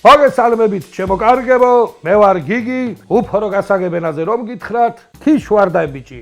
მოგესალმებით, ჩემო კარგებო, მე ვარ გიგი, უფორო გასაგებენაზე რომ გითხრათ, ქიშვარდა ბიჭი.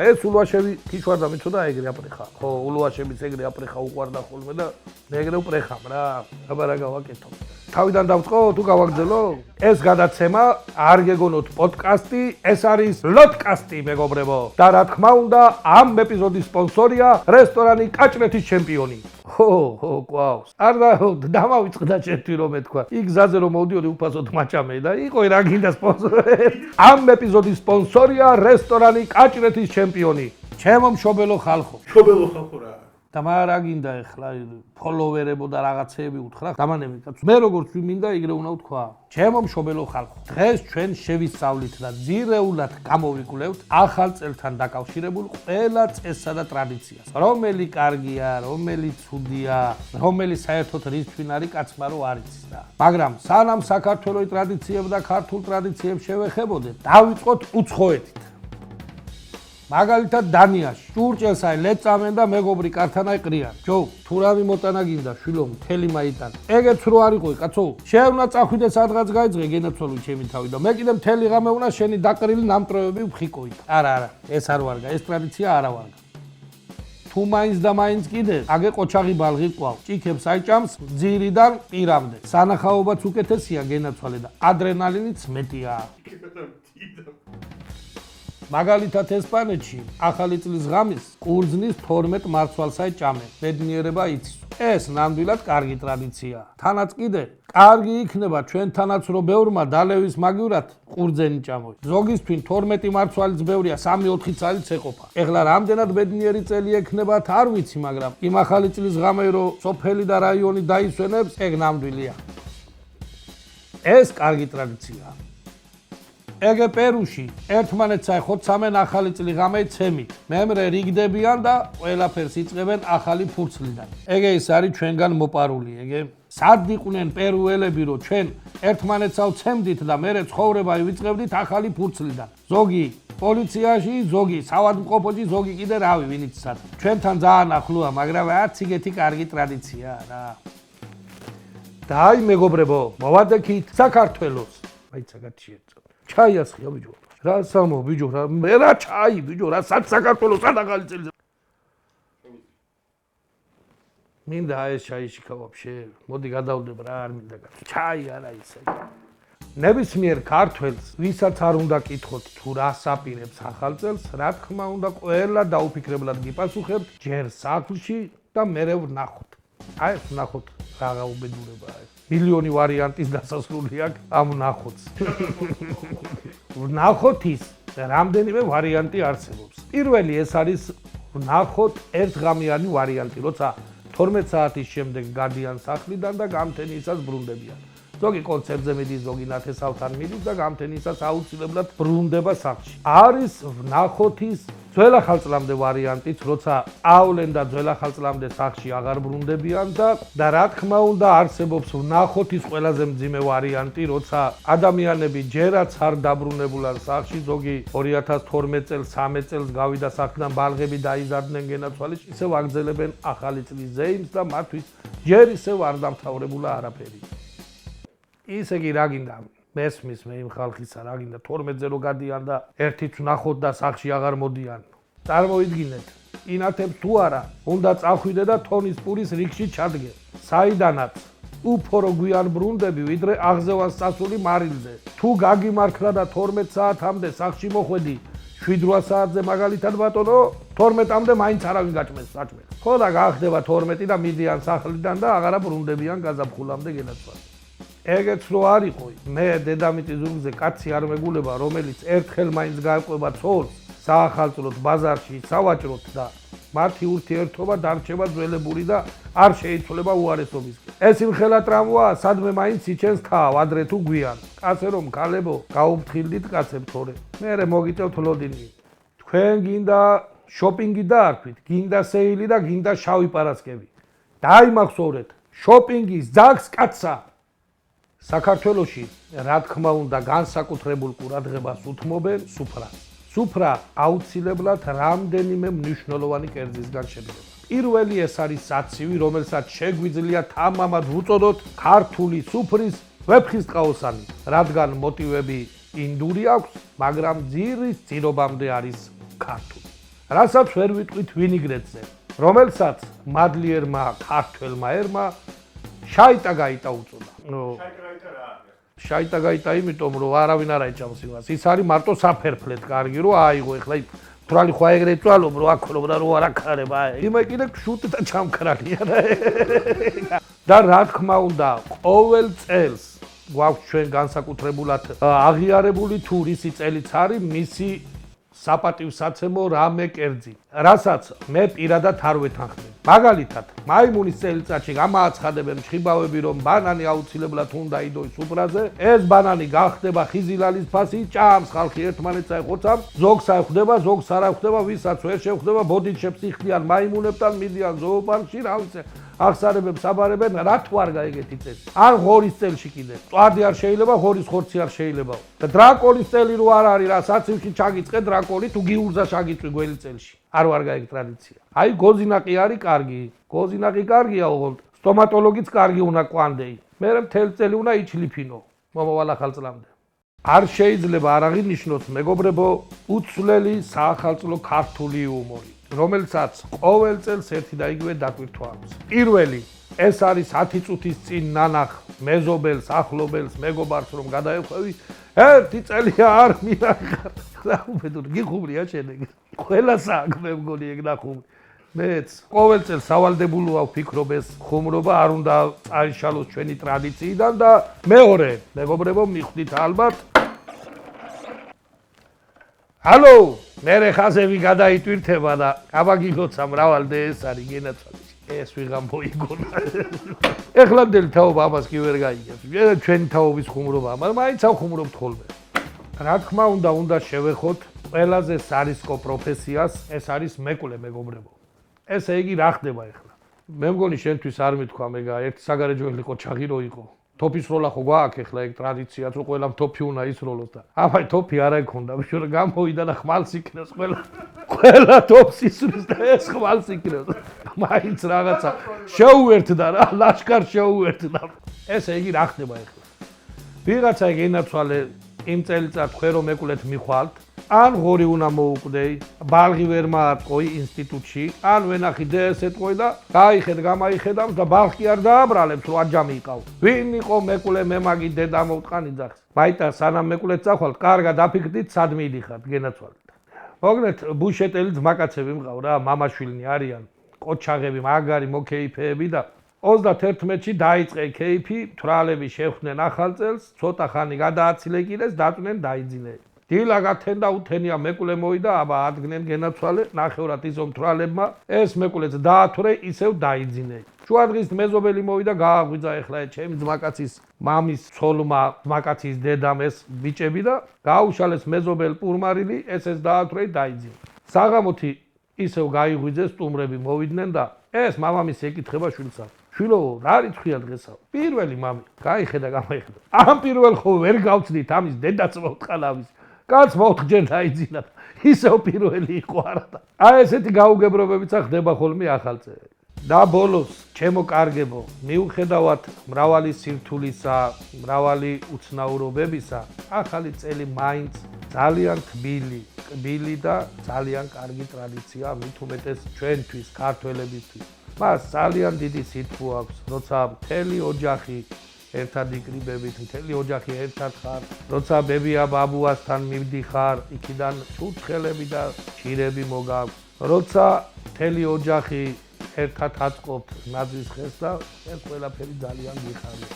ეს ულუაშევი ქიშვარდა მიცოდა ეგრე აპრეხა. ხო, ულუაშევის ეგრე აპრეხა უყვარდა ხოლმე და მე ეგრე უპრეხამ რა. აბა რა გავაკეთო. თავიდან დავწყო, თუ გავაგრძელო? ეს გადაცემა არ გეგონოთ პოდკასტი, ეს არის ლოდკასტი, მეგობრებო. და რა თქმა უნდა, ამ ეპიზოდის სპონსორია რესტორანი კაჭრეთის ჩემპიონი. ხო, ყავს. არ დამავიწყდა ჩემთვის რომ ეთქვა. იქ გზაზე რომ მოვდიოდი უფასოდ მაჭამე და იყო რა გინდა სპონსორი. ამ ეპიზოდის სპონსორია რესტორანი კაჭრეთის ჩემპიონი. ჩემო მშობელო ხალხო. მშობელო ხალხო რა. და მაგ რა გინდა ეხლა ფოლოვერებო და რაღაცეები უთხრა დამანები კაცო მე როგორც მინდა იგრე უნდა ვთქვა ჩემო მშობელო ხალხო დღეს ჩვენ შევისწავლით და ძირეულად გამოვიკვლევთ ახალ წელთან დაკავშირებულ ყველა წესსა და ტრადიციას რომელი კარგია რომელი ცუდია რომელი საერთოდ რის თვინ არის კაცმა რო არ იცის რა მაგრამ სანამ საქართველოს ტრადიციებს და ქართულ ტრადიციებს შევეხებოდეთ დავიწყოთ უცხოეთით მაგალითად დანიაში ჭურჭელს აი ლეწამენ და მეგობრი კართანაი ყრიან ჯო თუ რამე მოტანა გინდა შვილო მთელი მაიტან ეგეც რო არ იყოი კაცო შეუნა წახვიდე სადღაც გაიძღე გენაცვალო ჩემი თავი და მე კიდე მთელი ღამე უნდა შენი დაყრილი ნამტროები ვხიკოი არა ეს არ ვარგა ეს ტრადიცია არა ვარგა თუ მაინც და მაინც კიდე აგე ყოჩაღი ბალღი ყვალ ჭიქებს აიჭამს ძირიდან პირამდე სანახაობაც უკეთესია გენაცვალე და ადრენალინიც მეტია მაგალითად ესპანეთში ახალი წლის ღამის ყურძნის 12 მარცვალსაი ჭამენ ბედნიერება იცის ეს ნამდვილად კარგი ტრადიციაა თანაც კიდე კარგი იქნება ჩვენთანაც რო ბევრმა დალევის მაგივრად ყურძენი ჭამოთ ზოგისთვის 12 მარცვალიც ბევრია 3-4 წელიც ეყოფა ეხლა რამდენად ბედნიერი წელი ექნებათ არ ვიცი მაგრამ იმ ახალი წლის ღამე რო სოფელი და რაიონი დაისვენებს ეგ ნამდვილია ეს კარგი ტრადიციაა ეგე პერუში ერთმანეთს აიხოცამენ ახალი წლის ღამე ცემით. მემრე რიგდებიან და ყველაფერს იწყებენ ახალი ფურცლიდან. ეგე ის არის ჩვენგან მოპარული, ეგე. სად იყვნენ პერუელები რომ ჩვენ ერთმანეთსავ ცემდით და მერე ცხოვრება ვიწყებდით ახალი ფურცლიდან. ზოგი პოლიციაში, ზოგი საავადმყოფოში, ზოგი კიდე რავი ვინიც სად. ჩვენთან ძალიან ახლოა, მაგრამ არც იგეთი კარგი ტრადიციაა რა. და აი მეგობრებო, მოვადექით საქართველოს. მაიცა გათიშეთ. ჩაი ასხია ბიჭო რა სამო ბიჭო რა მე რა ჩაი ბიჭო რა სად საქართველოს სად ახალი წელი მინდა ეს ჩაი შიქა ვაფშე მოდი გადავდებ რა არ მინდა ჩაი არა ისე ნებისმიერ ქართველს ვისაც არ უნდა კითხოთ თუ რას აპირებს ახალ წელს რა თქმა უნდა ყველა დაუფიქრებლად გიპასუხებთ ჯერ სახლში და მერე ვნახოთ აი ეს ვნახოთ რაღა უბედურებაა ეს მილიონი ვარიანტის დასასრული აქვს ამ ნახოთს. ნახოთის რამდენიმე ვარიანტი არსებობს. პირველი ეს არის ნახოთ ერთღამიანი ვარიანტი, როცა 12 საათის შემდეგ გადიან სახლიდან და გამთენისას ბრუნდებიან. ზოგი კონცერტზე მიდის, ზოგი ნათესავთან მიდის და გამთენისას აუცილებლად ბრუნდება სახლში. არის ნახოთის ძველ ახალწლამდე ვარიანტიც, როცა ავლენ და ძველ ახალწლამდე სახლში აღარ ბრუნდებიან და რა თქმა უნდა არსებობს ნახოთის ყველაზე მძიმე ვარიანტი, როცა ადამიანები ჯერაც არ დაბრუნებულან სახლში, ზოგი 2012 წელს, 13 წელს გავიდა სახლიდან ბალღები დაიზარდნენ გენაცვალეს, ისევ აგრძელებენ ახალი წლის ზეიმს და მათთვის ჯერ ისევ არ დამთავრებულა არაფერი. ისე კი რა გინდა მესმის მე იმ ხალხისა რა გინდა 12-ზე რო გადიან და ერთით ვნახოთ და სახლში აღარ მოდიან წარმოიდგინეთ ინათებს თუ არა უნდა წახვიდე და თონის პურის რიგში ჩადგე საიდანაც უფორო გვიან ბრუნდები ვიდრე აღზევას წასული მარილზე თუ გაგიმართლა და 12 საათამდე სახლში მოხვედი 7-8 საათზე მაგალითად ბატონო 12-მდე მაინც არავინ გაჭმეს საჭმელს ხო და გაახდება 12 და მიდიან სახლიდან და აღარა ბრუნდებიან გაზაფხულამდე გენაცვალეს ეგეც რო არ იყოი მე დედამიწის ზურგზე კაცი არ მეგულება რომელიც ერთხელ მაინც გაყვება ცოლს საახალწლოდ ბაზარში სავაჭროთ და მათი ურთიერთობა დარჩება ძველებური და არ შეიცვლება უარესობისკენ ეს იმხელა ტრამვაა სადმე მაინც იჩენს თავ ადრე თუ გვიან კაცე რომ ქალებო გაუფრთხილდით კაცებ თორე მერე მოგიწევთ ლოდინი თქვენ გინდა შოპინგი დაარქვით გინდა სეილი და გინდა შავი პარასკევი დაიმახსოვრეთ შოპინგის ძაგს კაცსა საქართველოში რა თქმა უნდა განსაკუთრებულ ყურადღებას უთმობენ სუფრას. სუფრა აუცილებლად რამდენიმე მნიშვნელოვანი კერძისგან შედგება. პირველი ეს არის საცივი, რომელსაც შეგვიძლია თამამად ვუწოდოთ ქართული სუფრის ვეფხისტყაოსანი, რადგან მოტივები ინდური აქვს, მაგრამ ძირის ძირობამდე არის ქართული. რასაც ვერ ვიტყვით ვინიგრეტზე, რომელსაც მადლიერმა ქართველმა ერმა შაიტა-გაიტა უწოდა. შაიტა-გაიტა იმიტომ, რომ არავინ არ აიჭამს იმას. ის არის მარტო საფერფლეთ კარგი, რომ აიღო ეხლა თვრალი ხო ეგრე წვალობ, რომ აქ რომ არ აქარება. იმე კიდე შუტი და ჩამქრალია. და რა თქმა უნდა, ყოველ წელს გვაქვს ჩვენ განსაკუთრებულად აღიარებული თურისი წელიც არის მისი საპატივსაცემო რამე კერძი, რასაც მე პირადად არ ვეთანხმებ. მაგალითად, მაიმუნის წელიწადში გამააცხადებენ ჩხიბავები, რომ ბანანი აუცილებლად უნდა იდოს სუფრაზე, ეს ბანანი გახდება ხიზილალის ფასი, ჭამს ხალხი ერთმანეთს აეხოცავს, ზოგს ახვდება, ზოგს არ ახვდება, ვისაც ვერ შეხვდება, ბოდიშებს იხდიან მაიმუნებთან, მიდიან ზოოპარკში, რა ვიცი, აღსარებებს აბარებენ, რა თუ არ გაიგეთი წესი. ან ღორის წელში კიდე. წვადი არ შეიძლება, ღორის ხორცი არ შეიძლება. და დრაკონის წელი რო არ არის, რა საცივში ჩაგიწყე დრაკონი, თუ გიურზა ჩაგიწვი გველი წელში. არ ვარ გაიგ ტრადიცია. აი გოზინაყი არის კარგი. გოზინაყი კარგია, ოღონდ სტომატოლოგიც კარგი უნდა ყვანდეი. მე მთელი წელი უნდა იჩლიფინო მომავალ ახალ წლამდე. არ შეიძლება არ აღინიშნოს, მეგობრებო, უცვლელი საახალწლო ქართული იუმორი, რომელსაც ყოველ წელს ერთი და იგივე დაკვირთვა აქვს. პირველი, ეს არის 10 წუთის წინ ნანახ მეზობელს, ახლობელს, მეგობარს რომ გადაეხვევი, ერთი წელია არ მინახარ. რა უბედური, გიხუმრია შედეგი. ყველა საქმე მგონი ეგ ნახუმრი. მეც ყოველ წელს სავალდებულოა ვფიქრობ ეს ხუმრობა არ უნდა წაიშალოს ჩვენი ტრადიციიდან და მეორე, მეგობრებო, მიხვდით ალბათ. ჰალო, მე ხაზები გადაიტვირთება და აბაგიგოცა მრავალდე ეს არის გენაცვალე. ეს ვიღამ მოიგონა. ეხლამდელი თაობა ამას კი ვერ გაიგებს. ჩვენი თაობის ხუმრობა, მაგრამ მაინც ავხუმრობთ ხოლმე. რა თქმა უნდა შევეხოთ ყველაზე სარისკო პროფესიას, ეს არის მეკვლე, მეგობრებო. ესე იგი რა ხდება ეხლა? მე მგონი შენთვის არ მithქვა მეგა, ერთი საგარეჯოელი ყოჩაღი რო იყო. თოფის როლა ხო გვაქვს ეხლა ეგ ტრადიციაც, რომ ყველამ თოფი უნდა ისროლოს და აბა თოფი არ აქონდა, ბიჭო გამოვიდა და ხმალს იქნევს ყველა თოფს ისრის და ეს ხმალს იქნევს. მაინც რაღაცა შეუერთდა რა, ლაშქარ შეუერთდა. ესე იგი რა ხდება ეხლა? ვიღაცა გენაცვალე იმ წელიწად ხე რომ ეკვლეთ მიხვალთ, ან ღორი უნდა მოუკვდეი, ბალღი ვერ მააწყვი ინსტიტუტში, ან ვენახიდე ესეთყვი და გაიხედ გამაიხედავს და ბალხი არ დააბრალებს, რომ აჯამი იყავ. ვინ იყო მეკვლე, მემაგი, დედა მოვტყანი ძახს. მაიტა სანამ მეკვლეთ წახვალთ, კარგად აფიქრდით, სად მიდიხართ გენაცვალეთ. მოგნეთ, ბუშეტელი ძმაკაცები მყავ რა, მამაშვილნი არიან, ყოჩაღები, მაგარი მოკეიფეები და 31-ში დაიწყე კეიფი, თვრალები შეხვდნენ ახალ წელს, ცოტა ხანი გადააცილეკილეს, დაწვნენ დაიძინე. დილა გათენ და უთენია მეკვლე მოვიდა, აბა ადგენენ გენაცვალე, ნახევრად იზომ თვრალებმა, ეს მეკვლეც დაათვრე, ისევ დაიძინე. შუადღის მეზობელი მოვიდა, გააღვიძა ეხლა ჩემი ძმაკაცის მამის ცოლმა, ძმაკაცის დედამ ეს ბიჭები და გააუშალეს მეზობელ პურმარილი, ეს დაათვრე, დაიძინე. საღამოთი ისევ გაიღვიძეს, სტუმრები მოვიდნენ და ეს მამამისი ეკითხება შვილსა. შვილო, რა რიცხვია დღესა? პირველი მამი, გაიხედა, გამაიხედა. ამ პირველ ხო ვერ გავწდით, ამის დედაც მოვთყან ამის. კაც მოვთხრენ დაიძინათ. ისევ პირველი იყო არა და. აი ესეთი გაუგებრობებიც ხდება ხოლმე ახალ წელს. და ბოლოს, ჩემო კარგებო, მიუხედავად მრავალი სირთულისა, მრავალი უცნაურობებისა, ახალი წელი მაინც ძალიან კბილი და ძალიან კარგი ტრადიცია, მით უმეტეს ჩვენთვის, ქართველებისთვის. მას ძალიან დიდი სითბო აქვს, როცა მთელი ოჯახი ერთად იკრიბებით, მთელი ოჯახი ერთად ხარ, როცა ბებია ბაბუასთან მივდიხარ, იქიდან ჩურჩხელები და ჭირები მოგაქვს, როცა მთელი ოჯახი ერთად აწყობთ ნაძვის ხეს და ეს ყველაფერი ძალიან მიხარია.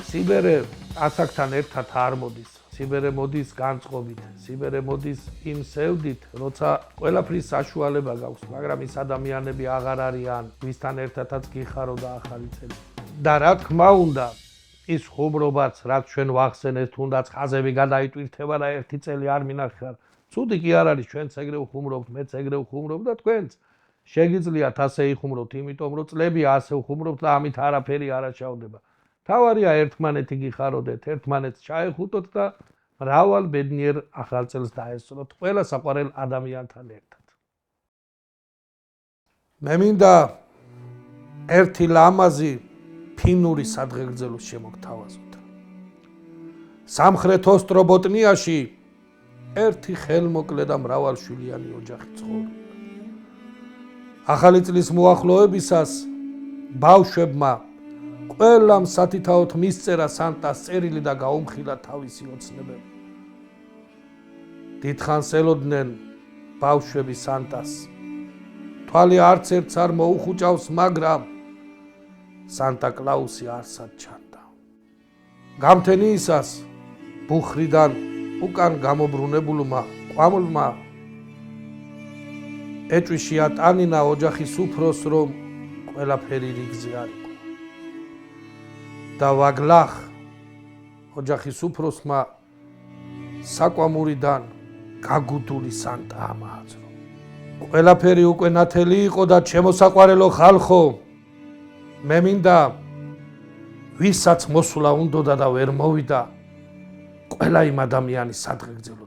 სიბერე ასაკთან ერთად არ მოდის, სიბერე მოდის განწყობით, სიბერე მოდის იმ სევდით, როცა ყველაფრის საშუალება გაქვს, მაგრამ ის ადამიანები აღარ არიან, ვისთან ერთადაც გიხარო და ახალი წელი. და რა თქმა უნდა, ის ხუმრობაც, რაც ჩვენ ვახსენეთ, თუნდაც ხაზები გადაიტვირთება და ერთი წელი არ მინახარ. ცუდი კი არ არის, ჩვენც ეგრე ვხუმრობთ, მეც ეგრე ვხუმრობ და თქვენც შეგიძლიათ ასე იხუმროთ, იმიტომ რომ წლები ასე ვხუმრობთ და ამით არაფერი არ ჩავდება. თავარია ერთმანეთი გიხაროდეთ, ერთმანეთს ჩაეხუტოთ და მრავალ ბედნიერ ახალ წელს დაესწროთ ყველა საყვარელ ადამიანთან ერთად. მე მინდა ერთი ლამაზი ფინური სადღეგრძელოს შემოგთავაზოთ. სამხრეთ ოსტრობოტნიაში ერთი ხელმოკლე და მრავალშვილიანი ოჯახი ცხოვრობდა. ახალი წლის მოახლოებისას ბავშვებმა ყველამ სათითაოდ მისწერა სანტას წერილი და გაუმხილა თავისი ოცნებები. დიდხანს ელოდნენ ბავშვები სანტას. თვალი არც ერთს არ მოუხუჭავს, მაგრამ სანტა კლაუსი არსად ჩანდა. გამთენიისას ბუხრიდან უკან გამობრუნებულმა ყვამლმა ეჭვში ატანინა ოჯახის უფროს, რომ ყველაფერი რიგზე არ იყო. და ვაგლახ ოჯახის უფროსმა საკვამურიდან გაგუდული სანტა ამააძრო. ყველაფერი უკვე ნათელი იყო და ჩემოსაყვარელო ხალხო, მე მინდა ვისაც მოსვლა უნდოდა და ვერ მოვიდა, ყველა იმ ადამიანის სადღეგრძელო